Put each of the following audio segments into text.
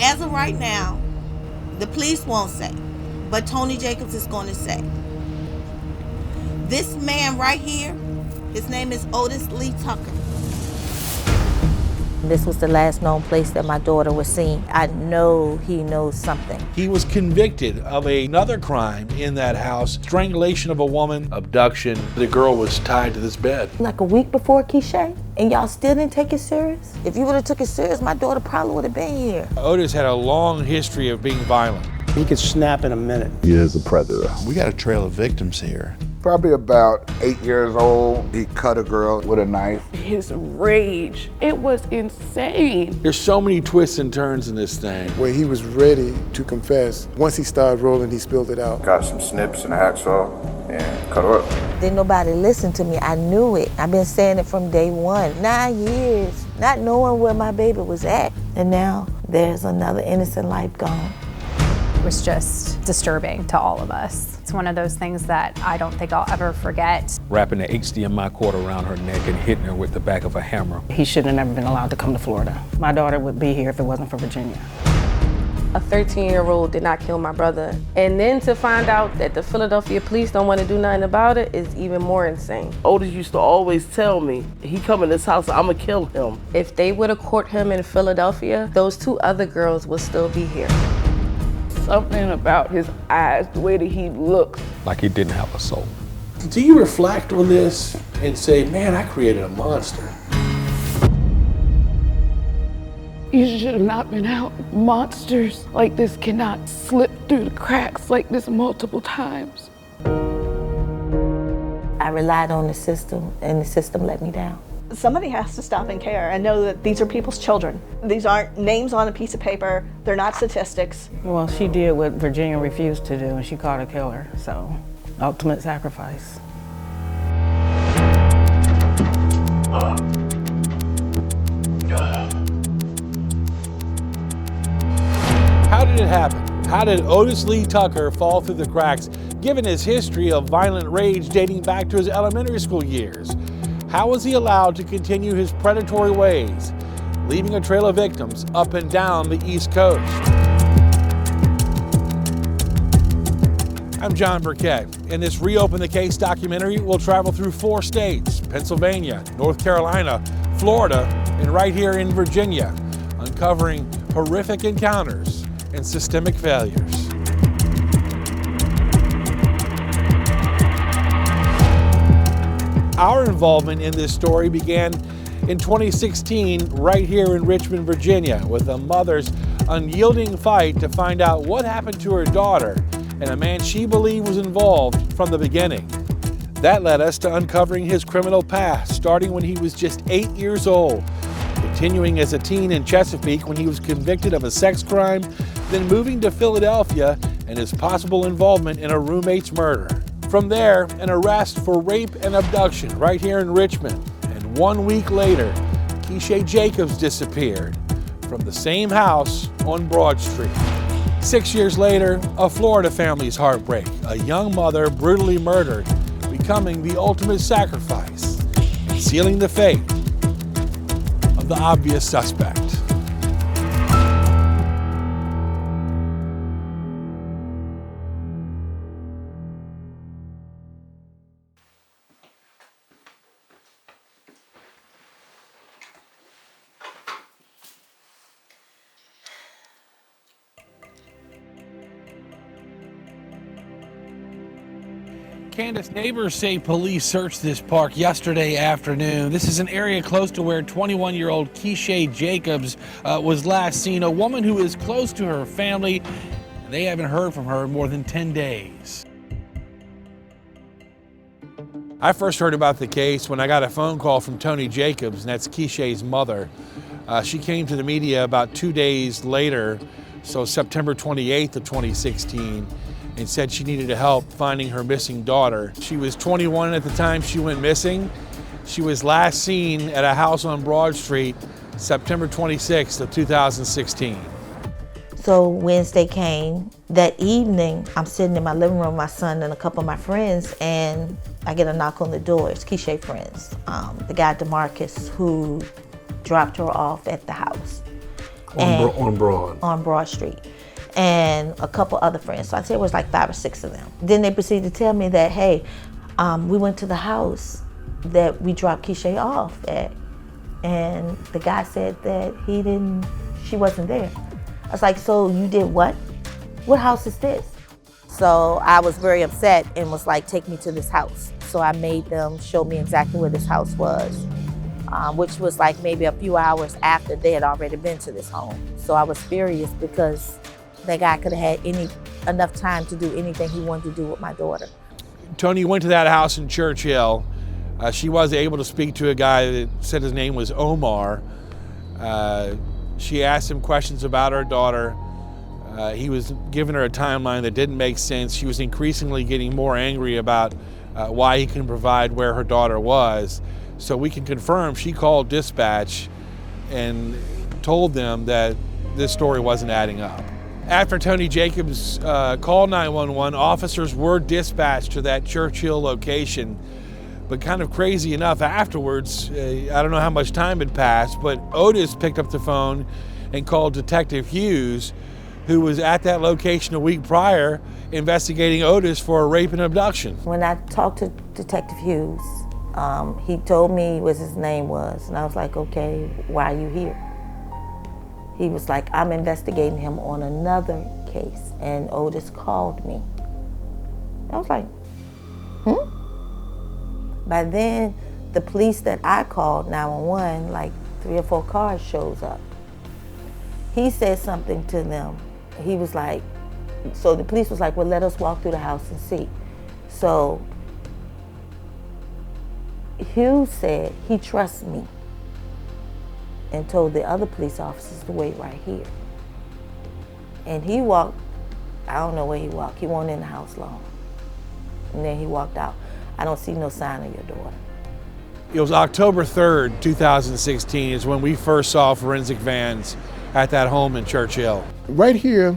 as of right now, the police won't say, but Tony Jacobs is going to say. This man right here, his name is Otis Lee Tucker. This was the last known place that my daughter was seen. I know he knows something. He was convicted of another crime in that house, strangulation of a woman, abduction. The girl was tied to this bed. Like a week before Keeshae, and y'all still didn't take it serious? If you would have took it serious, my daughter probably would have been here. Otis had a long history of being violent. He could snap in a minute. He is a predator. We got a trail of victims here. Probably about 8 years old, he cut a girl with a knife. His rage, it was insane. There's so many twists and turns in this thing. When he was ready to confess, once he started rolling, he spilled it out. Got some snips and a hacksaw and cut her up. Didn't nobody listen to me. I knew it. I've been saying it from day one. 9 years, not knowing where my baby was at. And now there's another innocent life gone. It was just disturbing to all of us. It's one of those things that I don't think I'll ever forget. Wrapping the HDMI cord around her neck and hitting her with the back of a hammer. He should have never been allowed to come to Florida. My daughter would be here if it wasn't for Virginia. A 13-year-old did not kill my brother. And then to find out that the Philadelphia police don't want to do nothing about it is even more insane. Otis used to always tell me, he come in this house, I'ma kill him. If they would have caught him in Philadelphia, those 2 other girls would still be here. Something about his eyes, the way that he looks. Like he didn't have a soul. Do you reflect on this and say, man, I created a monster? You should have not been out. Monsters like this cannot slip through the cracks like this multiple times. I relied on the system, and the system let me down. Somebody has to stop and care and know that these are people's children. These aren't names on a piece of paper. They're not statistics. Well, she did what Virginia refused to do, and she caught a killer, so ultimate sacrifice. How did it happen? How did Otis Lee Tucker fall through the cracks, given his history of violent rage dating back to his elementary school years? How was he allowed to continue his predatory ways, leaving a trail of victims up and down the East Coast? I'm John Burkett. In this Reopen the Case documentary, we'll travel through 4 states, Pennsylvania, North Carolina, Florida, and right here in Virginia, uncovering horrific encounters and systemic failures. Our involvement in this story began in 2016 right here in Richmond, Virginia, with a mother's unyielding fight to find out what happened to her daughter and a man she believed was involved from the beginning. That led us to uncovering his criminal past, starting when he was just 8 years old, continuing as a teen in Chesapeake when he was convicted of a sex crime, then moving to Philadelphia and his possible involvement in a roommate's murder. From there, an arrest for rape and abduction right here in Richmond. And 1 week later, Keeshae Jacobs disappeared from the same house on Broad Street. 6 years later, a Florida family's heartbreak, a young mother brutally murdered, becoming the ultimate sacrifice, and sealing the fate of the obvious suspect. Candace, neighbors say police searched this park yesterday afternoon. This is an area close to where 21-year-old Keeshae Jacobs was last seen, a woman who is close to her family. They haven't heard from her in more than 10 days. I first heard about the case when I got a phone call from Tony Jacobs, and that's Keeshae's mother. She came to the media about 2 days later, so September 28th of 2016, and said she needed help finding her missing daughter. She was 21 at the time she went missing. She was last seen at a house on Broad Street, September 26th of 2016. So Wednesday came. That evening, I'm sitting in my living room with my son and a couple of my friends, and I get a knock on the door. It's Keeshae friends, the guy DeMarcus who dropped her off at the house. On Broad Street. And a couple other friends. So I said it was like 5 or 6 of them. Then they proceeded to tell me that, hey, we went to the house that we dropped Keeshae off at. And the guy said that she wasn't there. I was like, so you did what? What house is this? So I was very upset and was like, take me to this house. So I made them show me exactly where this house was, which was like maybe a few hours after they had already been to this home. So I was furious because that guy could have had enough time to do anything he wanted to do with my daughter. Tony went to that house in Churchill. She was able to speak to a guy that said his name was Omar. She asked him questions about her daughter. He was giving her a timeline that didn't make sense. She was increasingly getting more angry about why he couldn't provide where her daughter was. So we can confirm she called dispatch and told them that this story wasn't adding up. After Tony Jacobs called 911, officers were dispatched to that Churchill location. But kind of crazy enough, afterwards, I don't know how much time had passed, but Otis picked up the phone and called Detective Hughes, who was at that location a week prior investigating Otis for a rape and abduction. When I talked to Detective Hughes, he told me what his name was, and I was like, okay, why are you here? He was like, I'm investigating him on another case, and Otis called me. I was like, By then, the police that I called, 911, like 3 or 4 cars shows up. He said something to them. He was like, so the police was like, well, let us walk through the house and see. So Hughes said he trusts me and told the other police officers to wait right here. And he walked, I don't know where he walked. He wasn't in the house long. And then he walked out. I don't see no sign of your daughter. It was October 3rd, 2016 is when we first saw forensic vans at that home in Churchill. Right here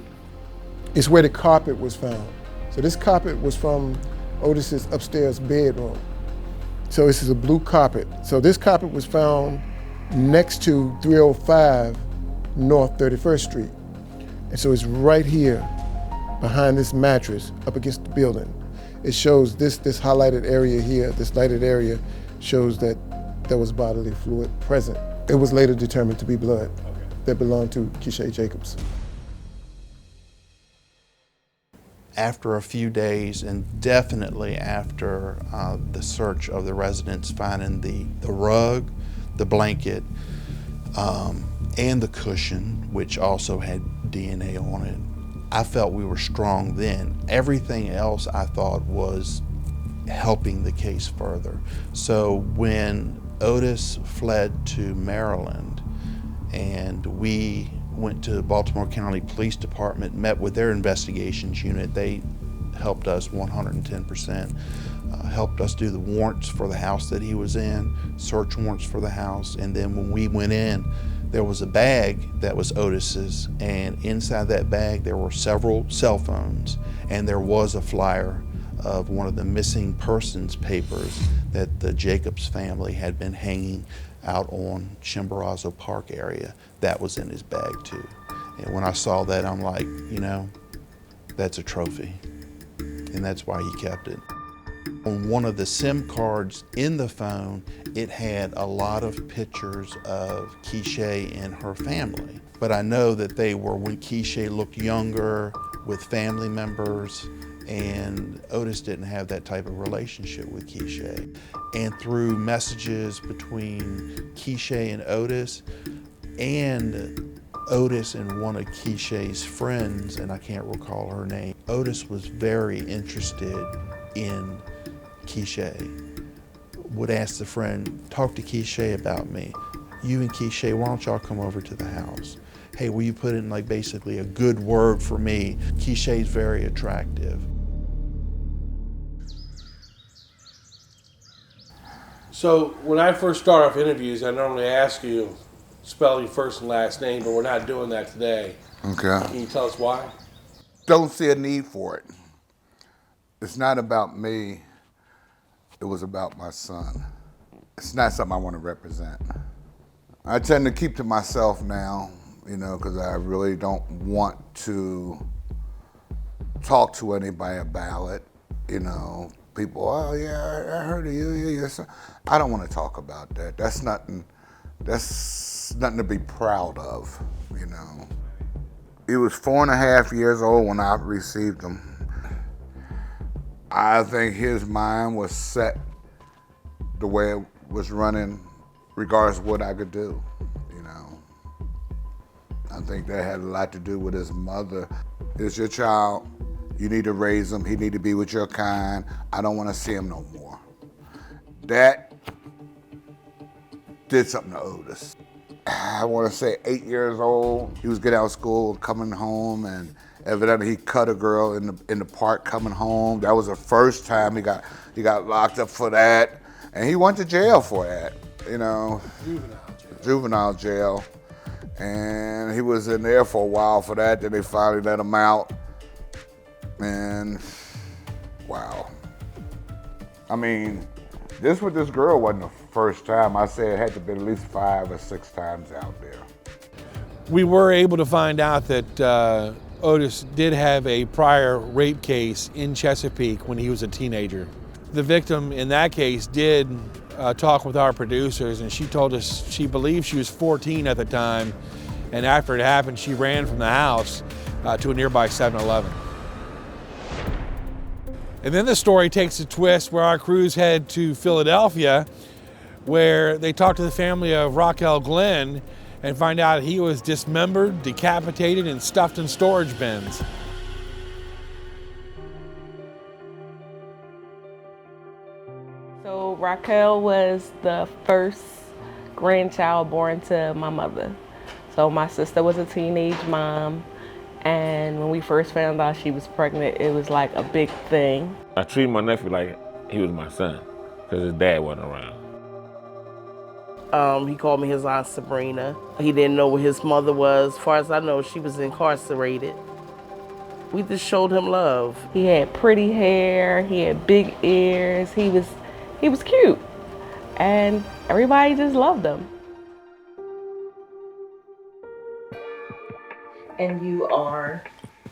is where the carpet was found. So this carpet was from Otis's upstairs bedroom. So this is a blue carpet. So this carpet was found next to 305 North 31st Street. And so it's right here behind this mattress up against the building. It shows this highlighted area here, this lighted area, shows that there was bodily fluid present. It was later determined to be blood that belonged to Keeshae Jacobs. After a few days, and definitely after the search of the residence, finding the rug, the blanket, and the cushion, which also had DNA on it, I felt we were strong then. Everything else I thought was helping the case further. So when Otis fled to Maryland and we went to the Baltimore County Police Department, met with their investigations unit, they helped us 110%, helped us do the warrants for the house that he was in, search warrants for the house, and then when we went in, there was a bag that was Otis's, and inside that bag there were several cell phones, and there was a flyer of one of the missing persons papers that the Jacobs family had been hanging out on Chimborazo Park area. That was in his bag too. And when I saw that, I'm like, you know, that's a trophy, and that's why he kept it. On one of the SIM cards in the phone, it had a lot of pictures of Keeshae and her family. But I know that they were when Keeshae looked younger with family members, and Otis didn't have that type of relationship with Keeshae. And through messages between Keeshae and Otis and one of Keeshae's friends, and I can't recall her name, Otis was very interested in Keeshae. Would ask the friend, talk to Keeshae about me. You and Keeshae, why don't y'all come over to the house? Hey, will you put in like basically a good word for me? Keeshae's very attractive. So when I first start off interviews, I normally ask you spell your first and last name, but we're not doing that today. Okay. Can you tell us why? Don't see a need for it. It's not about me. It was about my son. It's not something I want to represent. I tend to keep to myself now you know, because I really don't want to talk to anybody about it, you know. People, oh yeah, I heard of you, yeah. I don't want to talk about that. That's nothing to be proud of, you know. He was 4.5 years old when I received him. I think his mind was set the way it was running, regardless of what I could do, you know. I think that had a lot to do with his mother. It's your child. You need to raise him. He need to be with your kind. I don't want to see him no more. That did something to Otis. I want to say 8 years old. He was getting out of school, coming home, and evidently he cut a girl in the park coming home. That was the first time he got locked up for that, and he went to jail for that. You know, juvenile jail, and he was in there for a while for that. Then they finally let him out. And wow. I mean, this with this girl wasn't the first time. I say it had to be at least 5 or 6 times out there. We were able to find out that Otis did have a prior rape case in Chesapeake when he was a teenager. The victim in that case did talk with our producers, and she told us she believed she was 14 at the time, and after it happened, she ran from the house to a nearby 7-Eleven. And then the story takes a twist where our crews head to Philadelphia, where they talk to the family of Raquel Glenn and find out he was dismembered, decapitated, and stuffed in storage bins. So Raquel was the first grandchild born to my mother. So my sister was a teenage mom, and when we first found out she was pregnant, it was like a big thing. I treated my nephew like he was my son, because his dad wasn't around. He called me his Aunt Sabrina. He didn't know where his mother was. As far as I know, she was incarcerated. We just showed him love. He had pretty hair, he had big ears, he was cute, and everybody just loved him. And you are?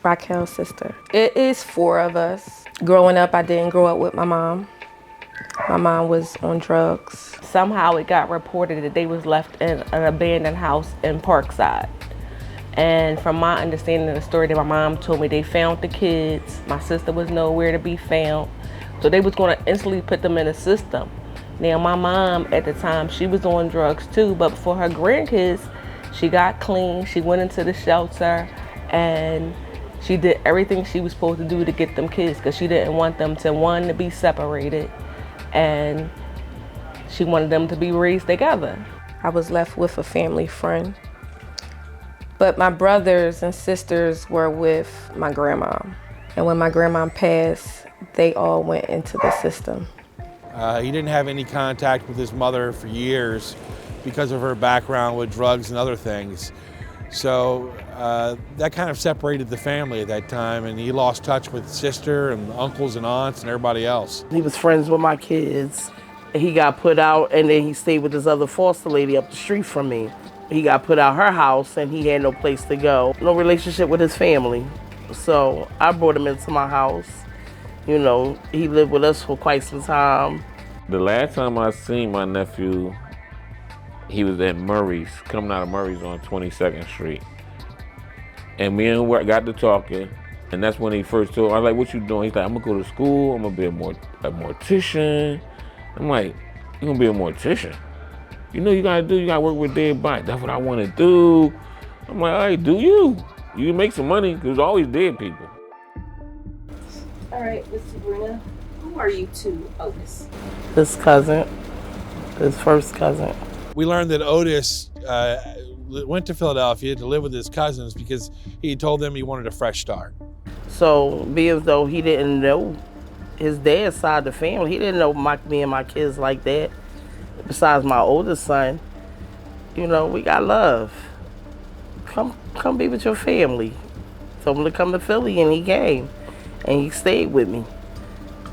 Raquel's sister. It is 4 of us. Growing up, I didn't grow up with my mom. My mom was on drugs. Somehow it got reported that they was left in an abandoned house in Parkside. And from my understanding of the story that my mom told me, they found the kids. My sister was nowhere to be found. So they was gonna instantly put them in the system. Now my mom at the time, she was on drugs too, but for her grandkids, she got clean, she went into the shelter, and she did everything she was supposed to do to get them kids, because she didn't want them to be separated, and she wanted them to be raised together. I was left with a family friend, but my brothers and sisters were with my grandma. And when my grandma passed, they all went into the system. He didn't have any contact with his mother for years because of her background with drugs and other things. So that kind of separated the family at that time, and he lost touch with sister and uncles and aunts and everybody else. He was friends with my kids. He got put out, and then he stayed with this other foster lady up the street from me. He got put out her house, and he had no place to go. No relationship with his family. So I brought him into my house. You know, he lived with us for quite some time. The last time I seen my nephew, he was at Murray's, coming out of Murray's on 22nd Street. And me and him got to talking, and that's when he first told me, I was like, what you doing? He's like, I'm gonna go to school, I'm gonna be a mortician. I'm like, you gonna be a mortician? You know you gotta work with dead bodies. That's what I wanna do. I'm like, all right, do you? You can make some money, because there's always dead people. All right, Miss Sabrina, who are you to Otis? His cousin, his first cousin. We learned that Otis went to Philadelphia to live with his cousins because he told them he wanted a fresh start. So, be as though he didn't know his dad's side of the family, he didn't know me and my kids like that. Besides my oldest son, you know, we got love. Come be with your family. Told him to come to Philly, and he came. And he stayed with me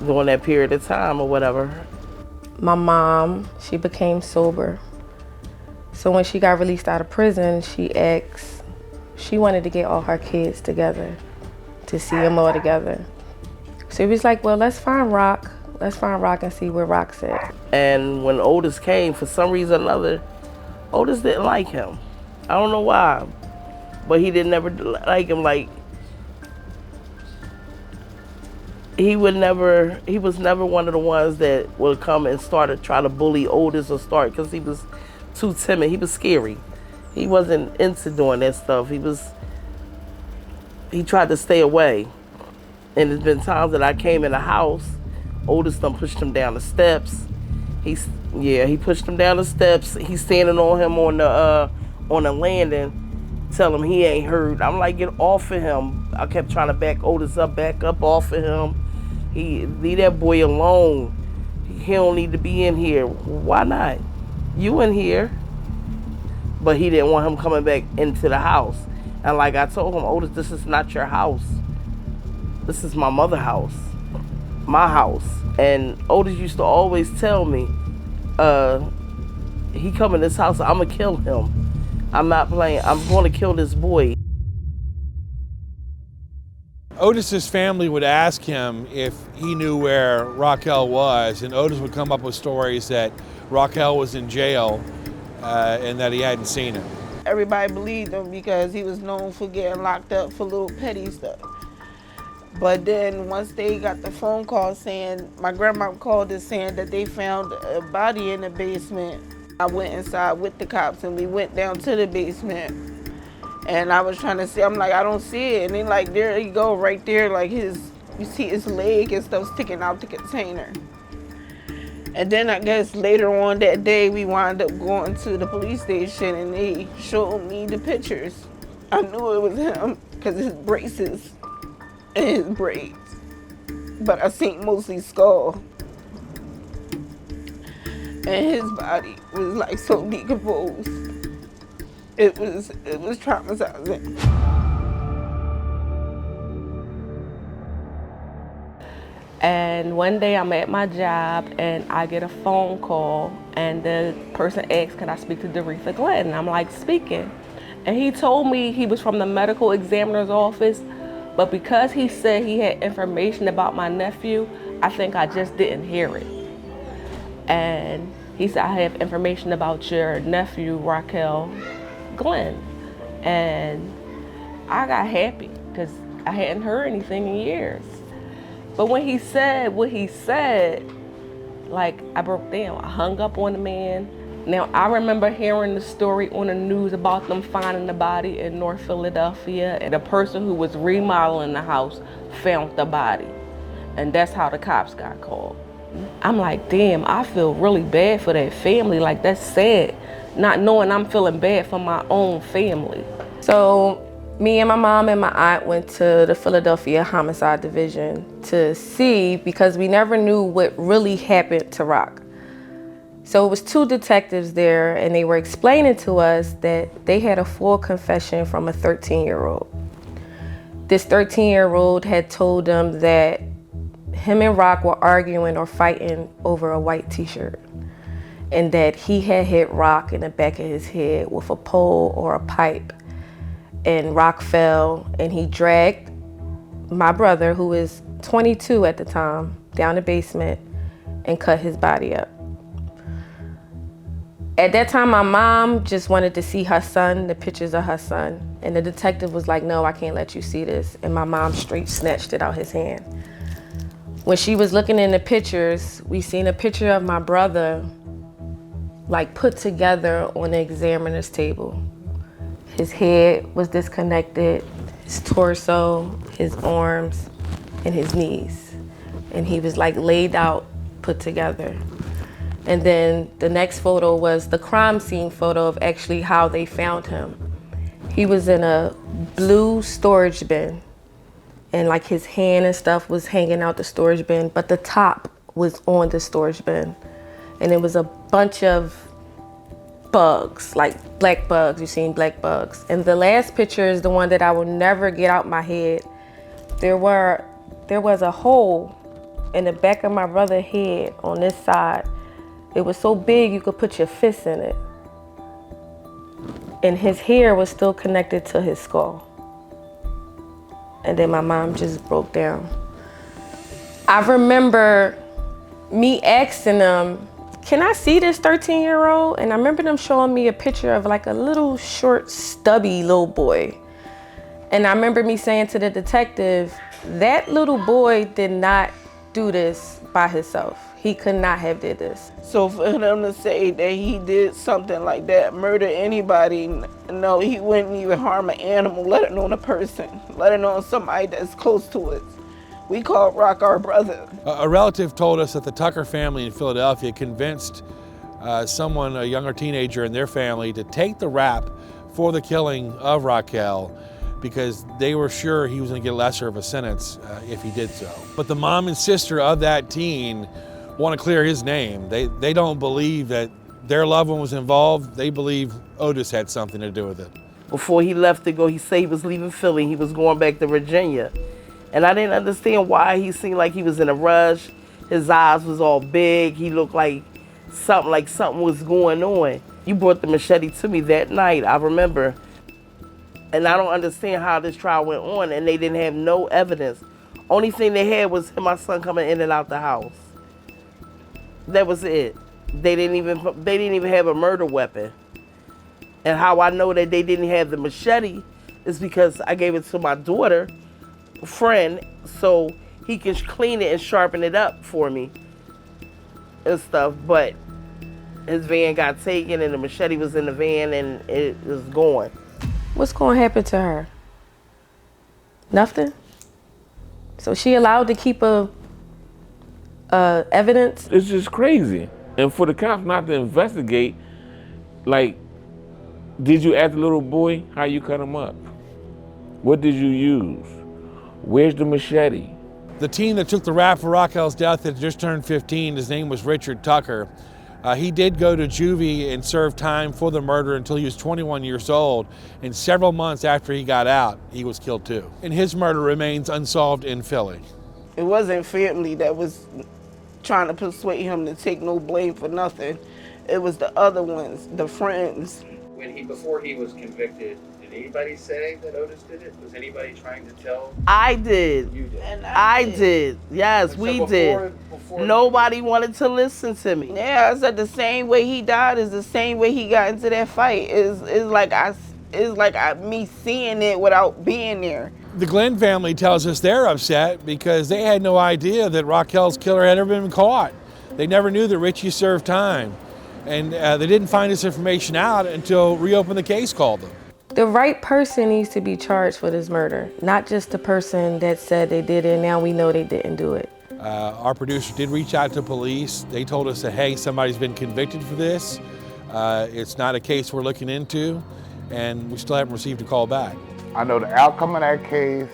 during that period of time or whatever. My mom, she became sober. So when she got released out of prison, she asked she wanted to get all her kids together to see them all together. So he was like, well, let's find Rock. Let's find Rock and see where Rock's at. And when Otis came, for some reason or another, Otis didn't like him. I don't know why, but he didn't ever like him. Like, he was never one of the ones that would come and start to try to bully Otis or start, because he was too timid. He was scary. He wasn't into doing that stuff. He tried to stay away. And there's been times that I came in the house, Otis done pushed him down the steps. He pushed him down the steps. He's standing on him on the landing, tell him he ain't heard. I'm like, get off of him. I kept trying to back Otis up, back up off of him. Leave that boy alone. He don't need to be in here. Why not? You in here. But he didn't want him coming back into the house. And like I told him, Otis, this is not your house. This is my mother's house, my house. And Otis used to always tell me, he come in this house, I'm gonna kill him. I'm not playing, I'm gonna kill this boy. Otis's family would ask him if he knew where Raquel was, and Otis would come up with stories that Raquel was in jail and that he hadn't seen her. Everybody believed him because he was known for getting locked up for little petty stuff. But then once they got the phone call saying, my grandma called us saying that they found a body in the basement, I went inside with the cops and we went down to the basement. And I was trying to see, I'm like, I don't see it. And they like, there you go, right there, like you see his leg and stuff sticking out the container. And then I guess later on that day, we wound up going to the police station and they showed me the pictures. I knew it was him because his braces and his braids. But I seen mostly skull. And his body was like so decomposed. It was traumatizing. And one day I'm at my job and I get a phone call and the person asks, can I speak to Doretha Glenn? And I'm like, speaking. And he told me he was from the medical examiner's office, but because he said he had information about my nephew, I think I just didn't hear it. And he said, I have information about your nephew, Raquel Glenn. And I got happy because I hadn't heard anything in years. But when he said what he said, like, I broke down. I hung up on the man. Now, I remember hearing the story on the news about them finding the body in North Philadelphia, and the person who was remodeling the house found the body. And that's how the cops got called. I'm like, damn, I feel really bad for that family. Like, that's sad, not knowing I'm feeling bad for my own family. So me and my mom and my aunt went to the Philadelphia Homicide Division to see, because we never knew what really happened to Rock. So it was two detectives there, and they were explaining to us that they had a full confession from a 13-year-old. This 13-year-old had told them that him and Rock were arguing or fighting over a white t-shirt, and that he had hit Rock in the back of his head with a pole or a pipe. And Rock fell and he dragged my brother, who was 22 at the time, down the basement and cut his body up. At that time, my mom just wanted to see her son, the pictures of her son. And the detective was like, no, I can't let you see this. And my mom straight snatched it out his hand. When she was looking in the pictures, we seen a picture of my brother like put together on the examiner's table. His head was disconnected, his torso, his arms, and his knees. And he was like laid out, put together. And then the next photo was the crime scene photo of actually how they found him. He was in a blue storage bin, and like his hand and stuff was hanging out the storage bin, but the top was on the storage bin. And it was a bunch of bugs, like black bugs. You've seen black bugs. And the last picture is the one that I will never get out my head. There was a hole in the back of my brother's head on this side. It was so big you could put your fist in it. and his hair was still connected to his skull. And then my mom just broke down. I remember me asking them, can I see this 13-year-old? And I remember them showing me a picture of like a little short, stubby little boy. And I remember me saying to the detective, that little boy did not do this by himself. He could not have did this. So for them to say that he did something like that, murder anybody, no, he wouldn't even harm an animal, let alone a person, let alone somebody that's close to us. We called Rock our brother. A relative told us that the Tucker family in Philadelphia convinced someone, a younger teenager in their family, to take the rap for the killing of Raquel because they were sure he was going to get lesser of a sentence if he did so. But the mom and sister of that teen want to clear his name. They don't believe that their loved one was involved. They believe Otis had something to do with it. Before he left to go, he said he was leaving Philly. He was going back to Virginia. And I didn't understand why. He seemed like he was in a rush. His eyes was all big. He looked like something was going on. You brought the machete to me that night, I remember. And I don't understand how this trial went on, and they didn't have no evidence. Only thing they had was my son coming in and out the house. That was it. They didn't even have a murder weapon. And how I know that they didn't have the machete is because I gave it to my daughter, friend, so he can clean it and sharpen it up for me and stuff. But his van got taken and the machete was in the van and it was gone. What's going to happen to her? Nothing? So she allowed to keep evidence? It's just crazy. And for the cops not to investigate, like, did you ask the little boy how you cut him up? What did you use? Where's the machete? The teen that took the rap for Raquel's death had just turned 15. His name was Richard Tucker. He did go to juvie and serve time for the murder until he was 21 years old. And several months after he got out, he was killed too. And his murder remains unsolved in Philly. It wasn't family that was trying to persuade him to take no blame for nothing. It was the other ones, the friends. Before he was convicted, did anybody say that Otis did it? Was anybody trying to tell? I did. You did. And I did. Yes, so we before, did. Nobody wanted to listen to me. Yeah, I said the same way he died is the same way he got into that fight. It's like me seeing it without being there. The Glenn family tells us they're upset because they had no idea that Raquel's killer had ever been caught. They never knew that Richie served time. And they didn't find this information out until Reopen the Case called them. The right person needs to be charged for this murder, not just the person that said they did it and now we know they didn't do it. Our producer did reach out to police. They told us that, hey, somebody's been convicted for this. It's not a case we're looking into, and we still haven't received a call back. I know the outcome of that case.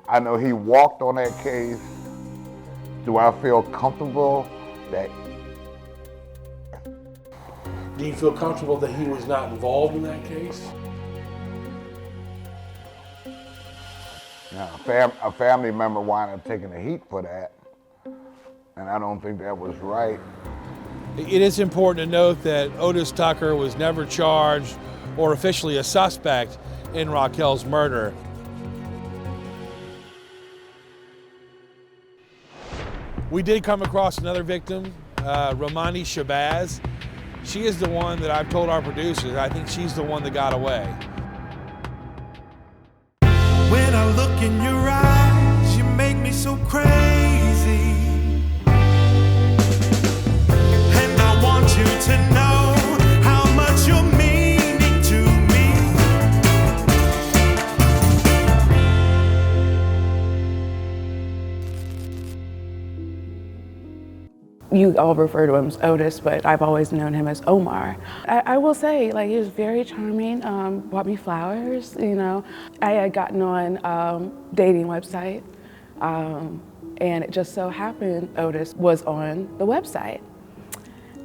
I know he walked on that case. Do I feel comfortable that... Do you feel comfortable that he was not involved in that case? Now, a family member wound up taking the heat for that, and I don't think that was right. It is important to note that Otis Tucker was never charged or officially a suspect in Raquel's murder. We did come across another victim, Romani Shabazz. She is the one that I've told our producers, I think she's the one that got away. When I look in your eyes, you make me so crazy. And I want you to know how much you're meaning to You all refer to him as Otis, but I've always known him as Omar. I will say, like, he was very charming, bought me flowers, you know. I had gotten on dating website, and it just so happened Otis was on the website.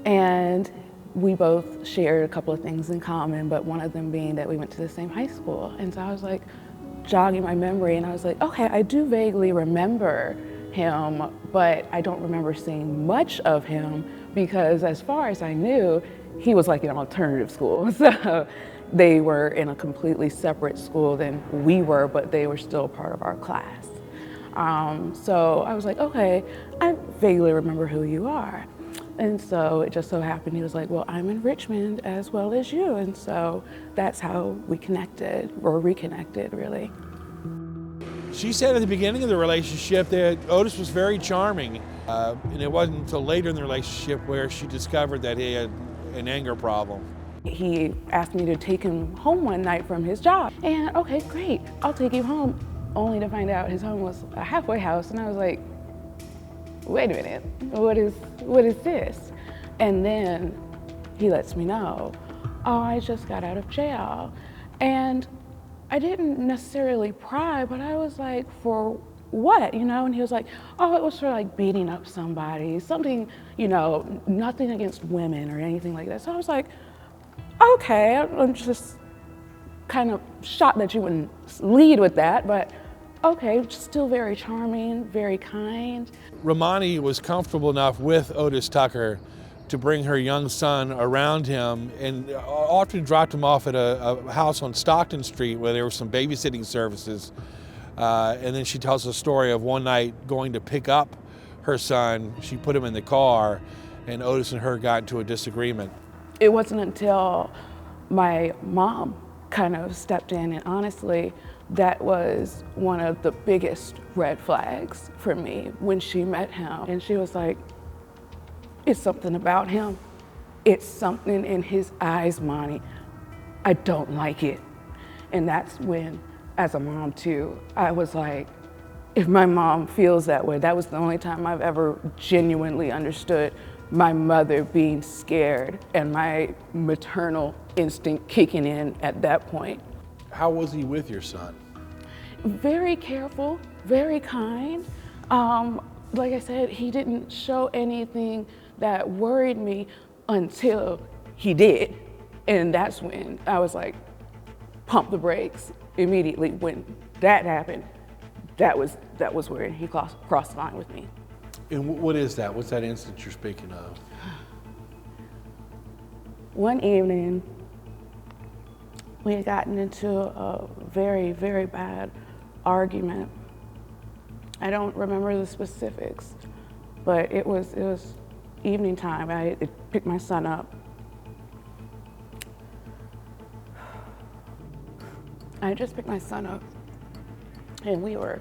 And we both shared a couple of things in common, but one of them being that we went to the same high school. And so I was like, jogging my memory, and I was like, okay, I do vaguely remember him, but I don't remember seeing much of him because as far as I knew, he was like in an alternative school. So They were in a completely separate school than we were, but they were still part of our class. So I was like, okay, I vaguely remember who you are. And so it just so happened he was like, well, I'm in Richmond as well as you. And so that's how we connected, or reconnected, really. She said at the beginning of the relationship that Otis was very charming. And it wasn't until later in the relationship where she discovered that he had an anger problem. He asked me to take him home one night from his job. And okay, great, I'll take you home. Only to find out his home was a halfway house. And I was like, wait a minute, what is this? And then he lets me know, oh, I just got out of jail. And I didn't necessarily pry, but I was like, for what, you know? And he was like, oh, it was for like beating up somebody, something, you know, nothing against women or anything like that. So I was like, okay, I'm just kind of shocked that you wouldn't lead with that, but okay, still very charming, very kind. Romani was comfortable enough with Otis Tucker to bring her young son around him and often dropped him off at a house on Stockton Street where there were some babysitting services. And then she tells a story of one night going to pick up her son. She put him in the car and Otis and her got into a disagreement. It wasn't until my mom kind of stepped in, and honestly, that was one of the biggest red flags for me when she met him. And she was like, it's something about him. It's something in his eyes, Monty. I don't like it. And that's when, as a mom too, I was like, if my mom feels that way, that was the only time I've ever genuinely understood my mother being scared and my maternal instinct kicking in at that point. How was he with your son? Very careful, very kind. Like I said, he didn't show anything that worried me until he did. And that's when I was like, pump the brakes immediately. When that happened, that was where he crossed the line with me. And what is that? What's that instance you're speaking of? One evening, we had gotten into a very, very bad argument. I don't remember the specifics, but it was evening time. I picked my son up. I just picked my son up, and we were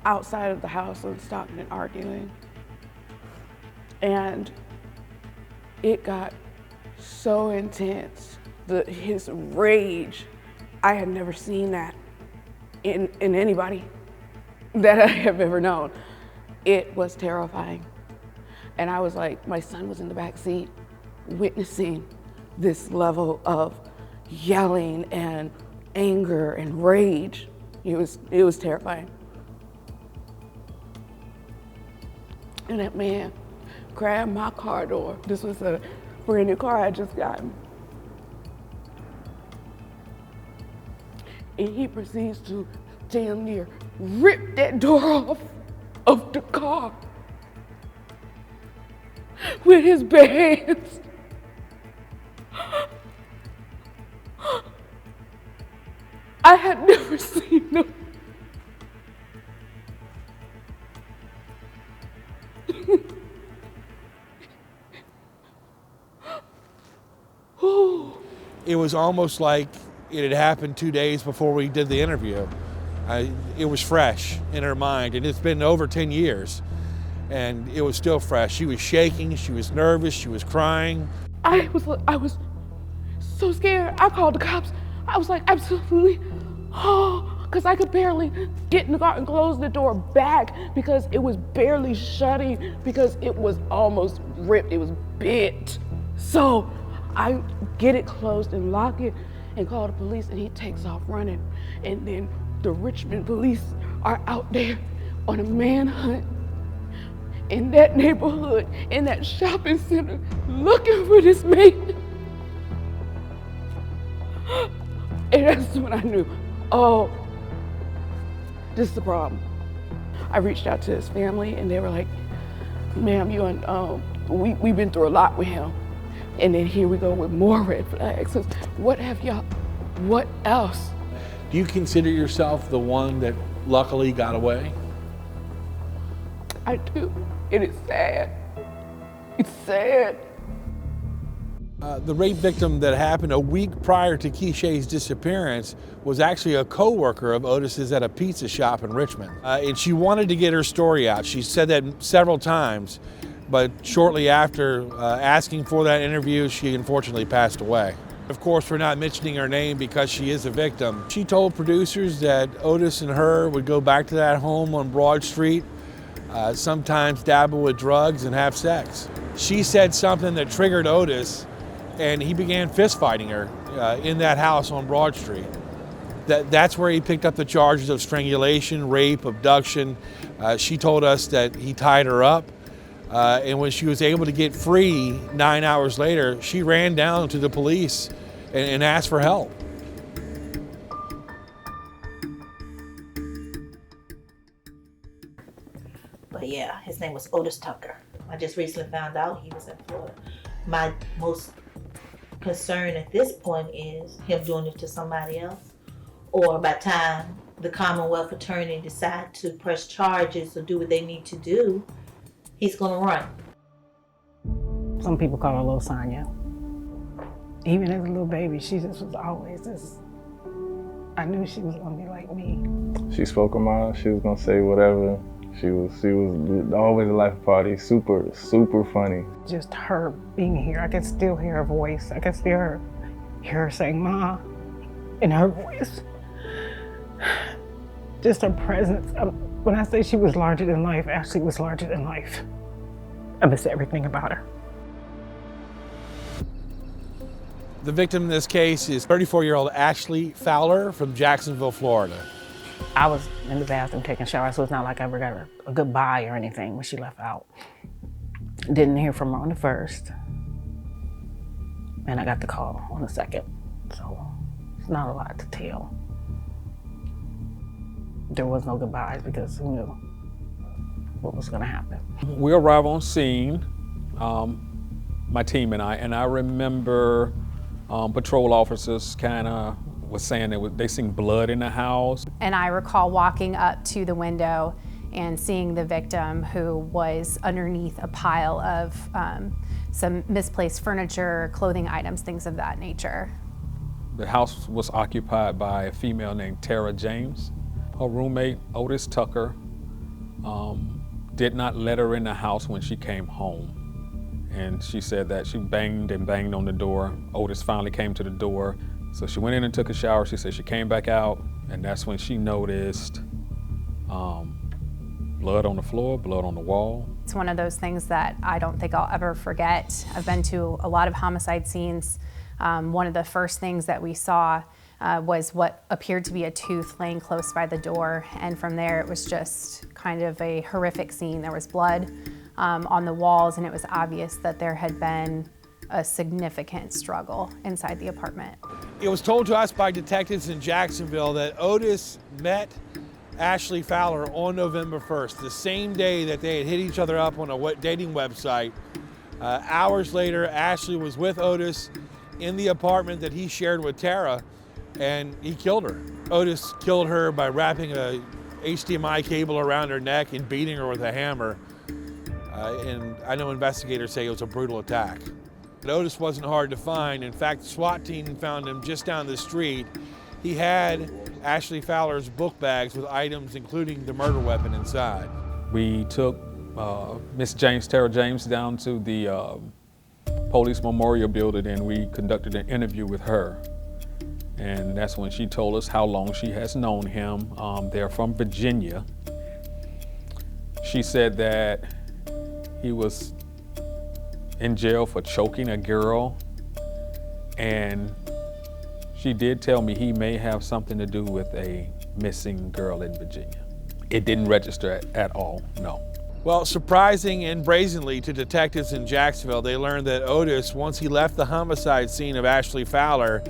outside of the house on Stockton and arguing. And it got so intense. His rage, I had never seen that in anybody that I have ever known. It was terrifying. And I was like, my son was in the back seat witnessing this level of yelling and anger and rage. It was terrifying. And that man grabbed my car door. This was a brand new car I had just gotten. And he proceeds to damn near rip that door off of the car with his bare hands. I had never seen him. It was almost like it had happened 2 days before we did the interview. It was fresh in her mind, and it's been over 10 years, and it was still fresh. She was shaking, she was nervous, she was crying. I was so scared. I called the cops. I was like, absolutely, because I could barely get in the car and close the door back because it was barely shutting because it was almost ripped, it was bent. So I get it closed and lock it and call the police, and he takes off running. And then the Richmond police are out there on a manhunt in that neighborhood, in that shopping center, looking for this man. And that's when I knew, oh, this is the problem. I reached out to his family, and they were like, ma'am, we've been through a lot with him. And then here we go with more red flags. What else? Do you consider yourself the one that luckily got away? I do. It is sad. It's sad. The rape victim that happened a week prior to Keeshae's disappearance was actually a co-worker of Otis's at a pizza shop in Richmond. And she wanted to get her story out. She said that several times, but shortly after asking for that interview, she unfortunately passed away. Of course, we're not mentioning her name because she is a victim. She told producers that Otis and her would go back to that home on Broad Street, sometimes dabble with drugs and have sex. She said something that triggered Otis, and he began fist fighting her in that house on Broad Street. That's where he picked up the charges of strangulation, rape, abduction. She told us that he tied her up, and when she was able to get free 9 hours later, she ran down to the police and asked for help. But yeah, his name was Otis Tucker. I just recently found out he was in Florida. My most concern at this point is him doing it to somebody else, or by the time the Commonwealth attorney decide to press charges or do what they need to do, he's gonna run. Some people call her Little Sonya. Even as a little baby, she just was always this. I knew she was gonna be like me. She spoke her mind. She was gonna say whatever. She was always a life party. Super funny. Just her being here, I could still hear her voice. I could still hear her saying "Ma" in her voice. Just her presence. When I say she was larger than life, Ashley was larger than life. I miss everything about her. The victim in this case is 34-year-old Ashley Fowler from Jacksonville, Florida. I was in the bathroom taking a shower, so it's not like I ever got a goodbye or anything when she left out. Didn't hear from her on the 1st, and I got the call on the 2nd, so it's not a lot to tell. There was no goodbyes because who knew what was gonna happen. We arrive on scene, my team and I remember patrol officers kind of was saying they seen blood in the house. And I recall walking up to the window and seeing the victim who was underneath a pile of some misplaced furniture, clothing items, things of that nature. The house was occupied by a female named Tara James. Her roommate, Otis Tucker, did not let her in the house when she came home. And she said that she banged and banged on the door. Otis finally came to the door. So she went in and took a shower. She said she came back out, and that's when she noticed blood on the floor, blood on the wall. It's one of those things that I don't think I'll ever forget. I've been to a lot of homicide scenes. One of the first things that we saw was what appeared to be a tooth laying close by the door. And from there, it was just kind of a horrific scene. There was blood on the walls, and it was obvious that there had been a significant struggle inside the apartment. It was told to us by detectives in Jacksonville that Otis met Ashley Fowler on November 1st, the same day that they had hit each other up on a dating website. Hours later, Ashley was with Otis in the apartment that he shared with Tara, and he killed her. Otis killed her by wrapping a HDMI cable around her neck and beating her with a hammer. And I know investigators say it was a brutal attack. But Otis wasn't hard to find. In fact, the SWAT team found him just down the street. He had Ashley Fowler's book bags with items including the murder weapon inside. We took Miss Tara James, down to the Police Memorial Building, and we conducted an interview with her. And that's when she told us how long she has known him. They're from Virginia. She said that he was in jail for choking a girl, and she did tell me he may have something to do with a missing girl in Virginia. It didn't register at all, no. Well, surprising and brazenly to detectives in Jacksonville, they learned that Otis, once he left the homicide scene of Ashley Fowler,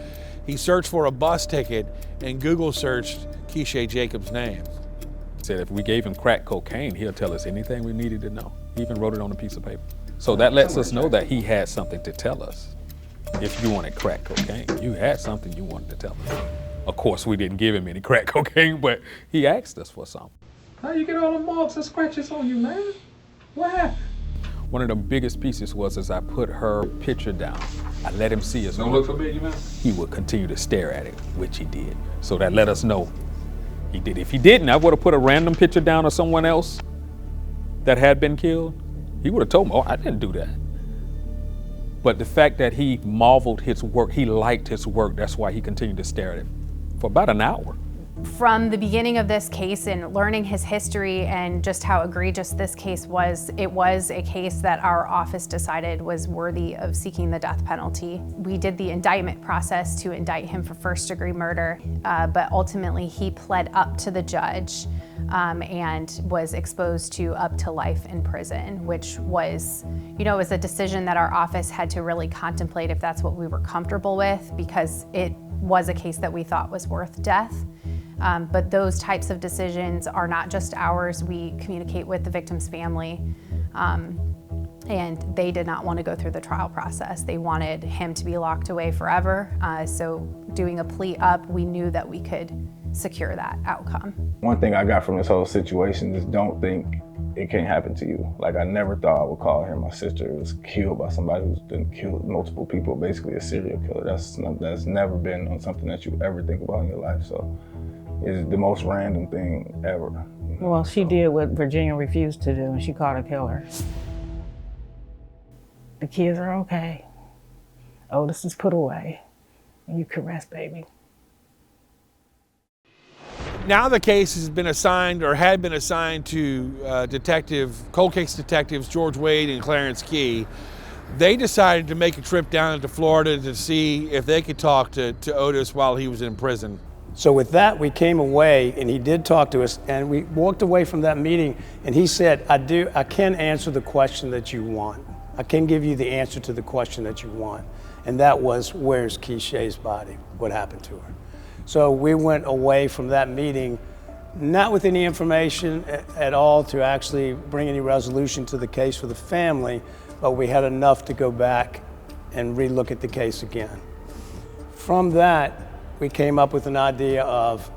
he searched for a bus ticket and Google searched Keeshae Jacobs' name. He said if we gave him crack cocaine, he'll tell us anything we needed to know. He even wrote it on a piece of paper. So that lets us know that he had something to tell us. if you wanted crack cocaine. You had something you wanted to tell him. Of course, we didn't give him any crack cocaine, but he asked us for some. How you get all the marks and scratches on you, man? What happened? One of the biggest pieces was as I put her picture down, I let him see us. Don't look familiar, man. He would continue to stare at it, which he did. So that let us know he did. If he didn't, I would have put a random picture down of someone else that had been killed. He would have told me, oh, I didn't do that. But the fact that he marveled his work, he liked his work, that's why he continued to stare at it for about an hour. From the beginning of this case and learning his history and just how egregious this case was, it was a case that our office decided was worthy of seeking the death penalty. We did the indictment process to indict him for first-degree murder, but ultimately he pled up to the judge and was exposed to up to life in prison, which was, was a decision that our office had to really contemplate if that's what we were comfortable with, because it was a case that we thought was worth death. But those types of decisions are not just ours. We communicate with the victim's family, and they did not want to go through the trial process. They wanted him to be locked away forever. So doing a plea up, we knew that we could secure that outcome. One thing I got from this whole situation is don't think it can't happen to you. Like, I never thought I would call her. My sister was killed by somebody who's been killed multiple people, basically a serial killer. That's never been on something that you ever think about in your life. So it's the most random thing ever. Well, she did what Virginia refused to do, and she called a killer. The kids are okay. Otis is put away. You can rest, baby. Now the case has been assigned, or had been assigned, to cold case detectives George Wade and Clarence Key. They decided to make a trip down into Florida to see if they could talk to Otis while he was in prison. So with that, we came away, and he did talk to us, and we walked away from that meeting, and he said, I can answer the question that you want. I can give you the answer to the question that you want. And that was, where's Keeshae's body? What happened to her? So we went away from that meeting, not with any information at all to actually bring any resolution to the case for the family, but we had enough to go back and relook at the case again. From that, we came up with an idea of,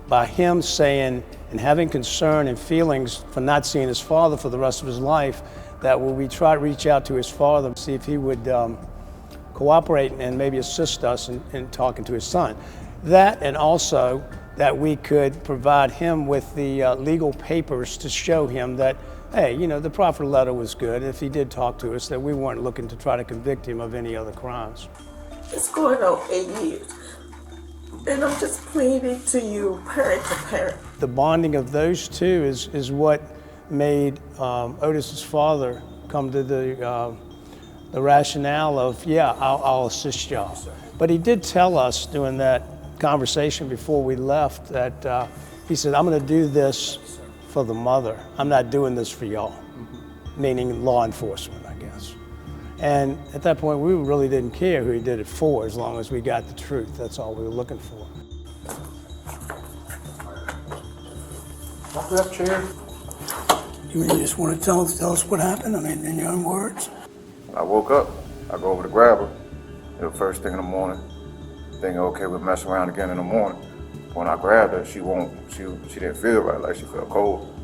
by him saying and having concern and feelings for not seeing his father for the rest of his life, that we try to reach out to his father, see if he would cooperate and maybe assist us in talking to his son. That, and also that we could provide him with the legal papers to show him that, hey, the proffer letter was good. If he did talk to us, that we weren't looking to try to convict him of any other crimes. It's going on 8 years. And I'm just pleading to you, parent to parent. The bonding of those two is what made Otis's father come to the rationale of, yeah, I'll assist y'all. But he did tell us during that conversation before we left that he said, I'm going to do this for the mother. I'm not doing this for y'all, meaning law enforcement, I guess. And at that point, we really didn't care who he did it for, as long as we got the truth. That's all we were looking for. Walk up, chair. You just want to tell us what happened? I mean, in your own words. I woke up, I go over to grab her. It was first thing in the morning. Thinking, okay, we'll mess around again in the morning. When I grabbed her, she didn't feel right, like she felt cold.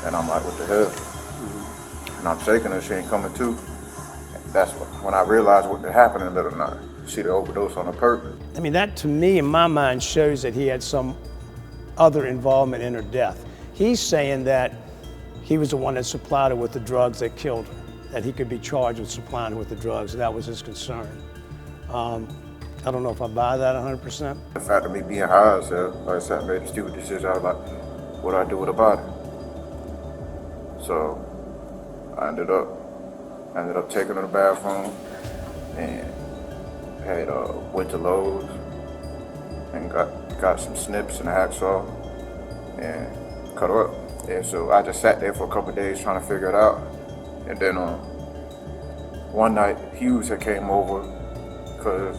And I'm like, what the hell? And I'm shaking her, she ain't coming to. That's when I realized what had happened in the middle of the night. She'd overdosed on her purpose. I mean, that to me, in my mind, shows that he had some other involvement in her death. He's saying that he was the one that supplied her with the drugs that killed her, that he could be charged with supplying her with the drugs, and that was his concern. I don't know if I buy that 100%. The fact of me being high as hell, like I said, I made a stupid decision. I was like, what do I do with a body? So I ended up taking her to the bathroom and went to Lowe's and got some snips and a hacksaw and cut her up. And so I just sat there for a couple of days trying to figure it out. And then one night, Hughes had came over because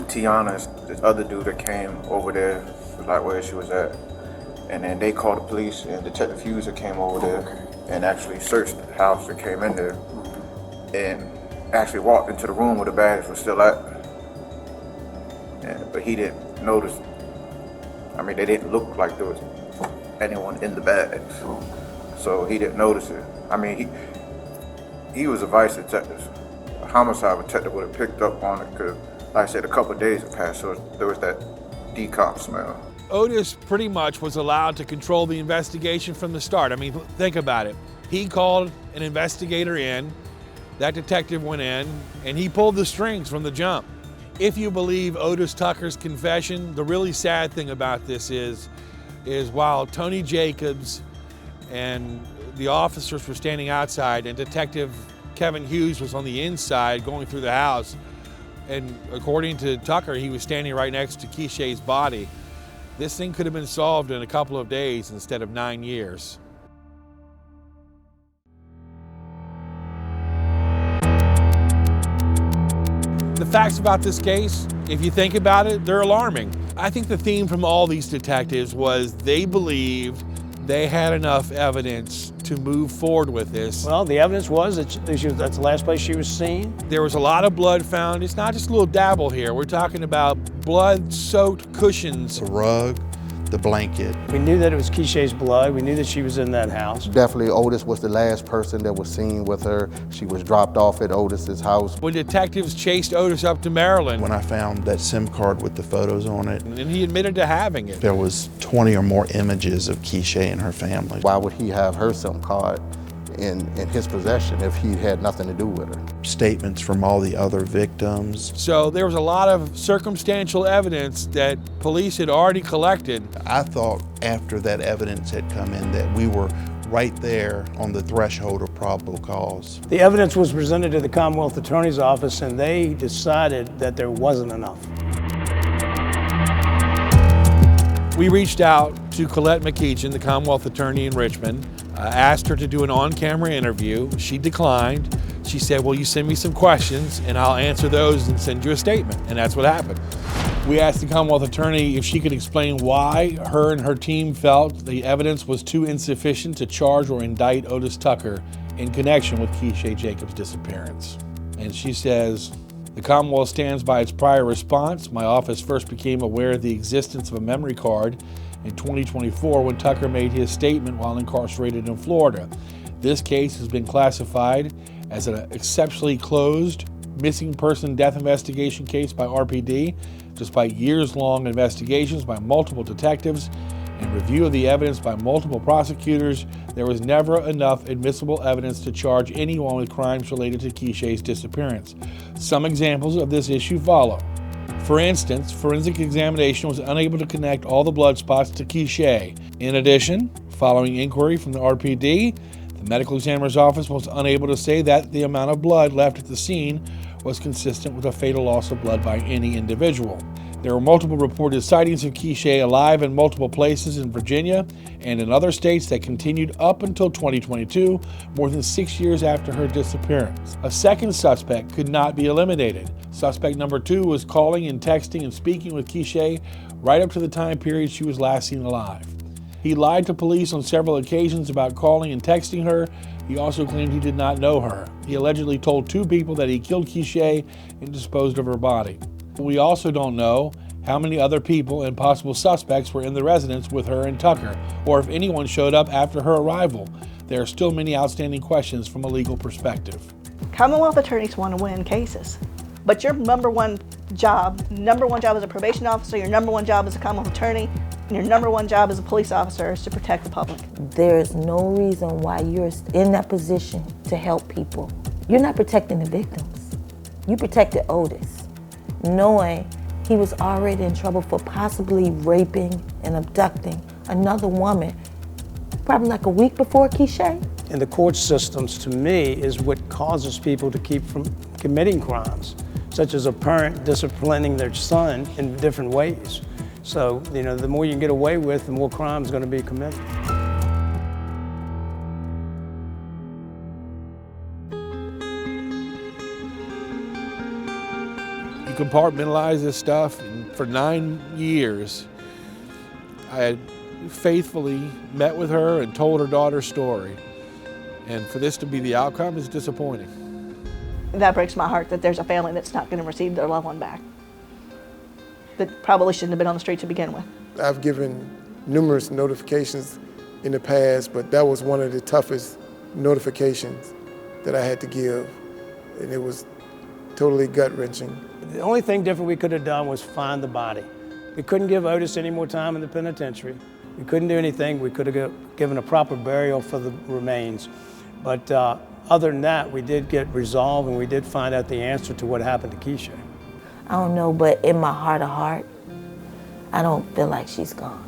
Tiana, this other dude that came over there, was like where she was at. And then they called the police, and Detective Hughes came over there and actually searched the house and came in there. And actually walked into the room where the bags were still at. But he didn't notice. I mean, they didn't look like there was anyone in the bags. So he didn't notice it. I mean, he was a vice detective. A homicide detective would have picked up on it because, like I said, a couple of days had passed, so there was that decomp smell. Otis pretty much was allowed to control the investigation from the start. I mean, think about it. He called an investigator in, that detective went in, and he pulled the strings from the jump. If you believe Otis Tucker's confession, the really sad thing about this is while Tony Jacobs and the officers were standing outside and Detective Kevin Hughes was on the inside going through the house, and according to Tucker, he was standing right next to Keeshae's body. This thing could have been solved in a couple of days instead of 9 years. The facts about this case, if you think about it, they're alarming. I think the theme from all these detectives was they believed they had enough evidence to move forward with this. Well, the evidence was that that's the last place she was seen. There was a lot of blood found. It's not just a little dabble here. We're talking about blood-soaked cushions. The rug, the blanket. We knew that it was Keeshae's blood. We knew that she was in that house. Definitely Otis was the last person that was seen with her. She was dropped off at Otis's house. When detectives chased Otis up to Maryland. When I found that SIM card with the photos on it. And he admitted to having it. There was 20 or more images of Keeshae and her family. Why would he have her SIM card in his possession if he had nothing to do with her? Statements from all the other victims. So there was a lot of circumstantial evidence that police had already collected. I thought after that evidence had come in that we were right there on the threshold of probable cause. The evidence was presented to the Commonwealth Attorney's Office and they decided that there wasn't enough. We reached out to Colette McKeechan, the Commonwealth Attorney in Richmond, asked her to do an on-camera interview. She declined. She said, well, you send me some questions and I'll answer those and send you a statement. And that's what happened. We asked the Commonwealth Attorney if she could explain why her and her team felt the evidence was too insufficient to charge or indict Otis Tucker in connection with Keeshae Jacobs' disappearance. And she says, the Commonwealth stands by its prior response. My office first became aware of the existence of a memory card in 2024 when Tucker made his statement while incarcerated in Florida. This case has been classified as an exceptionally closed missing person death investigation case by RPD. Despite years-long investigations by multiple detectives and review of the evidence by multiple prosecutors, there was never enough admissible evidence to charge anyone with crimes related to Keeshae's disappearance. Some examples of this issue follow. For instance, forensic examination was unable to connect all the blood spots to Keeshae. In addition, following inquiry from the RPD, the medical examiner's office was unable to say that the amount of blood left at the scene was consistent with a fatal loss of blood by any individual. There were multiple reported sightings of Keeshae alive in multiple places in Virginia and in other states that continued up until 2022, more than 6 years after her disappearance. A second suspect could not be eliminated. Suspect number 2 was calling and texting and speaking with Keeshae right up to the time period she was last seen alive. He lied to police on several occasions about calling and texting her. He also claimed he did not know her. He allegedly told 2 people that he killed Keeshae and disposed of her body. We also don't know how many other people and possible suspects were in the residence with her and Tucker, or if anyone showed up after her arrival. There are still many outstanding questions from a legal perspective. Commonwealth attorneys want to win cases, but your number one job as a probation officer, your number one job as a Commonwealth attorney, and your number one job as a police officer is to protect the public. There is no reason why you're in that position to help people. You're not protecting the victims. You protected Otis, knowing he was already in trouble for possibly raping and abducting another woman, probably like a week before Keeshae. And the court systems, to me, is what causes people to keep from committing crimes, such as a parent disciplining their son in different ways. So, the more you can get away with, the more crime is going to be committed. You compartmentalize this stuff, and for 9 years, I had faithfully met with her and told her daughter's story. And for this to be the outcome is disappointing. That breaks my heart that there's a family that's not going to receive their loved one back. That probably shouldn't have been on the street to begin with. I've given numerous notifications in the past, but that was one of the toughest notifications that I had to give, and it was totally gut-wrenching. The only thing different we could have done was find the body. We couldn't give Otis any more time in the penitentiary. We couldn't do anything. We could have given a proper burial for the remains. But other than that, we did get resolved, and we did find out the answer to what happened to Keeshae. I don't know, but in my heart of heart, I don't feel like she's gone.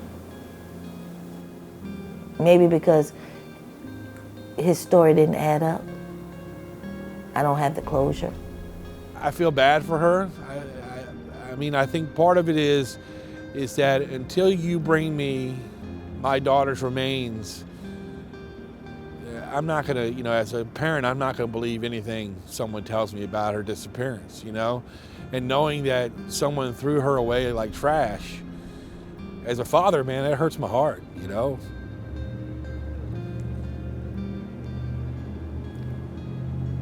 Maybe because his story didn't add up. I don't have the closure. I feel bad for her. I mean, I think part of it is that until you bring me my daughter's remains, I'm not gonna, you know, as a parent, I'm not gonna believe anything someone tells me about her disappearance, you know? And knowing that someone threw her away like trash, as a father, man, that hurts my heart, you know?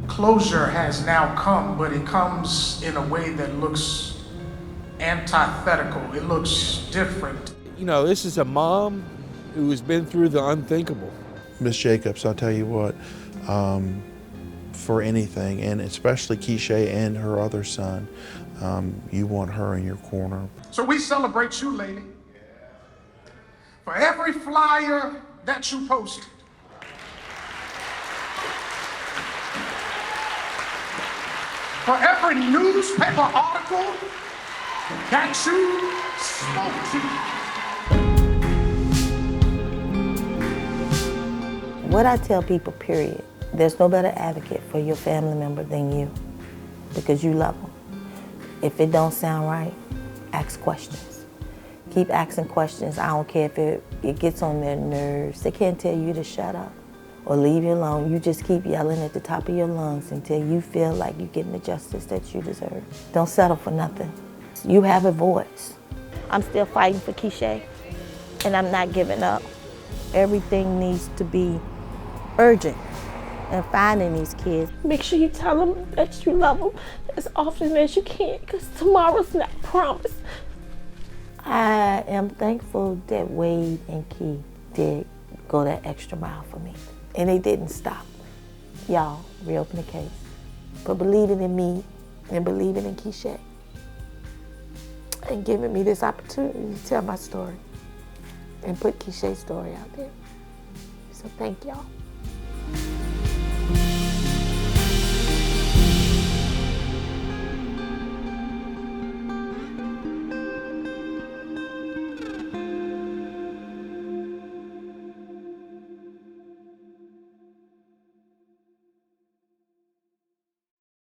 Closure has now come, but it comes in a way that looks antithetical. It looks different. You know, this is a mom who has been through the unthinkable. Miss Jacobs, I'll tell you what, for anything, and especially Keeshae and her other son, you want her in your corner. So we celebrate you, lady. For every flyer that you posted, for every newspaper article that you spoke to. What I tell people, period, there's no better advocate for your family member than you, because you love them. If it don't sound right, ask questions. Keep asking questions. I don't care if it gets on their nerves. They can't tell you to shut up or leave you alone. You just keep yelling at the top of your lungs until you feel like you're getting the justice that you deserve. Don't settle for nothing. You have a voice. I'm still fighting for Keeshae, and I'm not giving up. Everything needs to be urgent in finding these kids. Make sure you tell them that you love them as often as you can, because tomorrow's not promised. I am thankful that Wade and Key did go that extra mile for me. And they didn't stop. Y'all, reopen the case. But believing in me and believing in Keeshae and giving me this opportunity to tell my story and put Keeshae's story out there. So thank y'all.